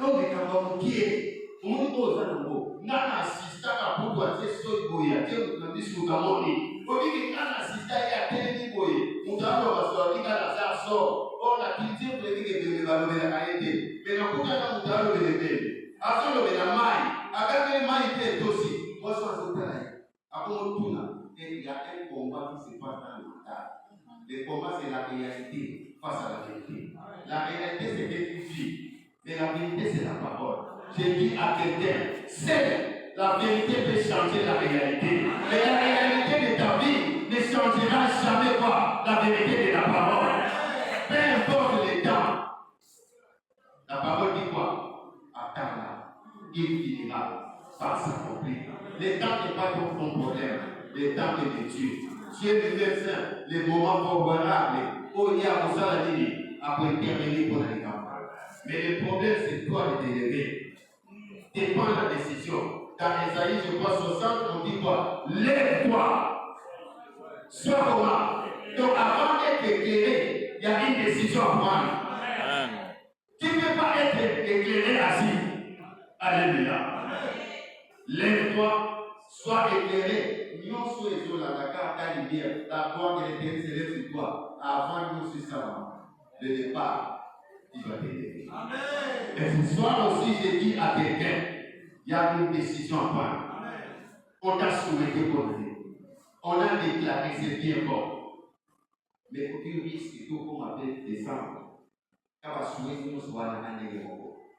Donc, les camarades qui est, on nous a un assistant à pouvoir dire ce que vous avez, on dit ce que vous avez. On dit qu'un assistant à télé, on a sorti la sort. On a quitté pour dire que vous avez la qualité. Mais on a dit que vous avez après le maille, avec les mailles aussi. Moi, je suis après on tourne, et il y a un combat qui se passe dans le mental. Le combat, c'est la réalité face à la vérité. La réalité, c'est quelque chose. Mais la vérité, c'est la parole. J'ai dit à quelqu'un, c'est la vérité peut changer la réalité. Mais la réalité de ta vie ne changera jamais pas la vérité de la parole. Peu importe le temps. La parole dit quoi? Attends-la. Il finira par s'accomplir. Le temps n'est pas ton problème. Le temps est de Dieu. Dieu est médecin. Les moments favorables. Oh, il y a besoin de dire. Après intervenir pour les campagnes. Mais le problème, c'est toi de t'élever. Tu prends la décision. Dans Esaïe, je crois 60, on dit quoi? Lève-toi. Sois comment? Donc, avant d'être éclairé, il y a une décision à prendre. Tu ne peux pas être éclairé assis. Alléluia. Lève-toi, sois éclairé. Nous sommes sur la carte à lumière. La gloire de l'éternel s'élève sur toi. Avant nous, c'est ça. Le départ. Il va t'aider. Et ce soir aussi, j'ai dit à quelqu'un, il y a une décision à prendre. On t'a souhaité pour lui. On a déclaré, c'est bien bon. Mais aucun risque, tout comme avec décembre. Quand on a souhaité, nous sommes à la année.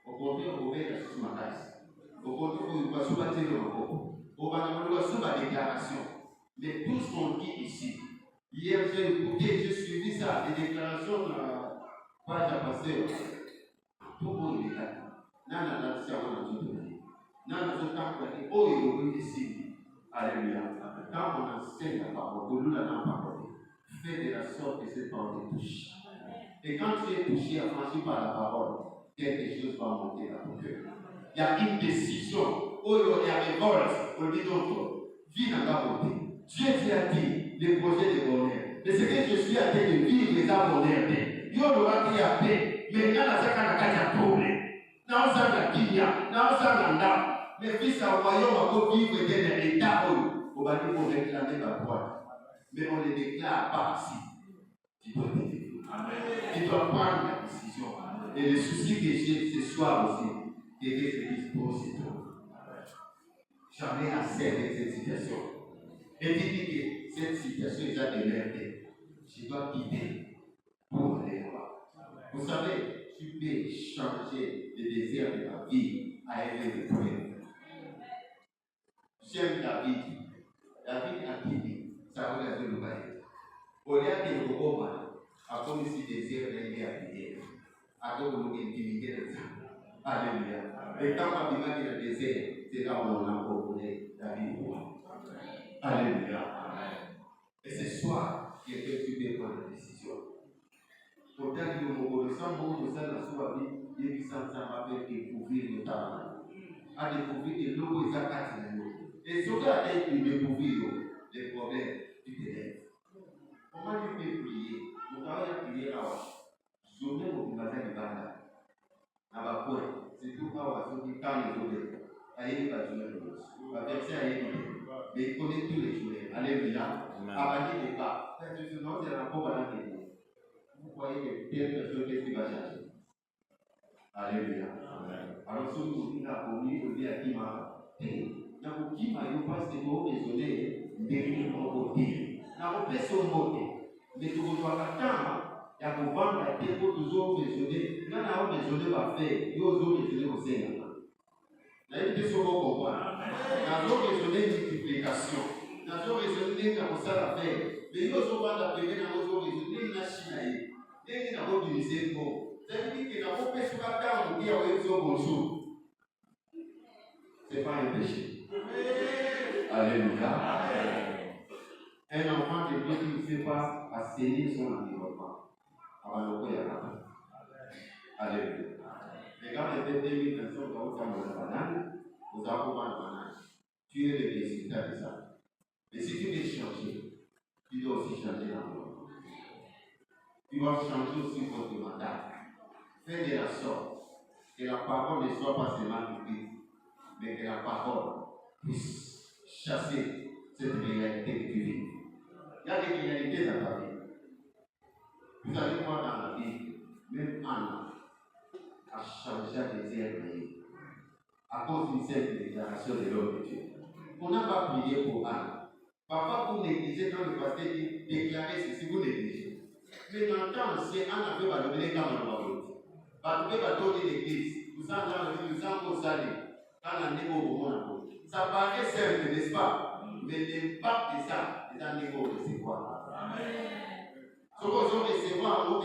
Au contraire, on va faire sur ma tasse. Au contraire, on va sur la télé. On va sur la déclaration. Mais tout ce qu'on dit ici, hier j'ai écouté, j'ai suivi ça, les déclarations de la page à passer. Tout le monde est là. Nana la sia on a tout donné. Nana tout temps pour dire oh il est ici. Alléluia. Quand on enseigne la parole, on nous la parole. Fais de la sorte que cette parole te touche. Et quand tu es touché, affranchi par la parole, quelque chose va monter dans ton cœur. Il y a une décision. Oh il y a révolte. On dit donc, vis dans la beauté. Dieu a dit les projets de bonheur. Mais ce que je suis en train de vivre, les abonnés. Il y aura qui a paix. Mais dans la salle, il y a un problème. Dans la salle, il y a un mais fils à royaume, on va vivre dans l'état où on va dire qu'on réclamer la boîte. Mais on ne les déclare pas ici. Tu dois t'aider. Tu dois prendre la décision. Et le souci que j'ai ce soir aussi, c'est que je dis pour c'est tout. J'en ai assez de cette situation. Et tu dis que cette situation est déjà démerdée. Je dois quitter pour aller voir. Vous savez, tu peux changer le désir de ta vie à être de prière. J'aime David. David a quitté. Ça veut dire le bail. Au lieu de le combat, à comme si désir d'aller à prier. À comme nous intimider les gens. Alléluia. Et quand on dit que le désir, c'est là où on a proposé David. Alléluia. Et ce soir, quelqu'un tu peux prendre la décision. Pourtant, il y a un reconnaissant, nous sommes dans la vie, il y a un découvrir le talent. À découvrir le logo et sa carte. Et surtout à découvrir les problèmes du ténèbre. Comment tu peux prier? Nous avons prié à journée au magasin de Banda. À ma point, c'est tout à ce qui parle de l'autre. Aïe, pas de l'autre. Va verser aïe, mais il connaît tous les jours. Alléluia. Avancer des pas. C'est ce nom, c'est un rapport à la télé. Vous croyez que telle personne, qu'est-ce qui va changer? Alléluia. Alors, si vous dites à Bomi, vous dites à Kima, na Kima, il passe des mots désolés, mais mon côté. Na pas son côté. Mais tu dois attendre, il y a pour vendre la tête pour toujours désolé. Il y en a un désolé va faire, il y a un désolé au Seigneur. La vie de ce mot comprendre. Dans un désolé multiplication. Dans un désolé comme ça la faire. Mais il y a un la paix dans un désolé na chinaï. Et il y a un utilisé le mot. C'est-à-dire que dans vos péchés, on dit à vous bonjour. Ce n'est pas un péché. Alléluia. Un enfant de Dieu qui ne fait pas assainir son environnement. Avant de faire la alléluia. Mais quand les bébés dans son temps, vous avez la banane, vous avez la banane. Tu es le résultat de ça. Mais si tu veux changer, tu dois aussi changer l'environnement. Tu dois changer aussi votre mandat. Fais de la sorte Que la parole ne soit pas seulement écrite, mais que la parole puisse chasser cette réalité que tu vis. Il y a des réalités dans ta vie. Vous allez voir dans la Bible, même Anna a changé de vie à cause d'une simple déclaration de l'homme de Dieu. On n'a pas prié pour Anna. Parfois, vous négligez quand le pasteur dit déclarer ceci, vous négligez. Mais dans le temps ancien, Anna peut donner comme un royauté. Parce que vous donner l'église. Vous en avez nous en salé. Quand on est au monde, ça paraît simple, n'est-ce pas? Mais l'impact de ça, c'est un niveau de c'est quoi? Amen. Ce que vous recevez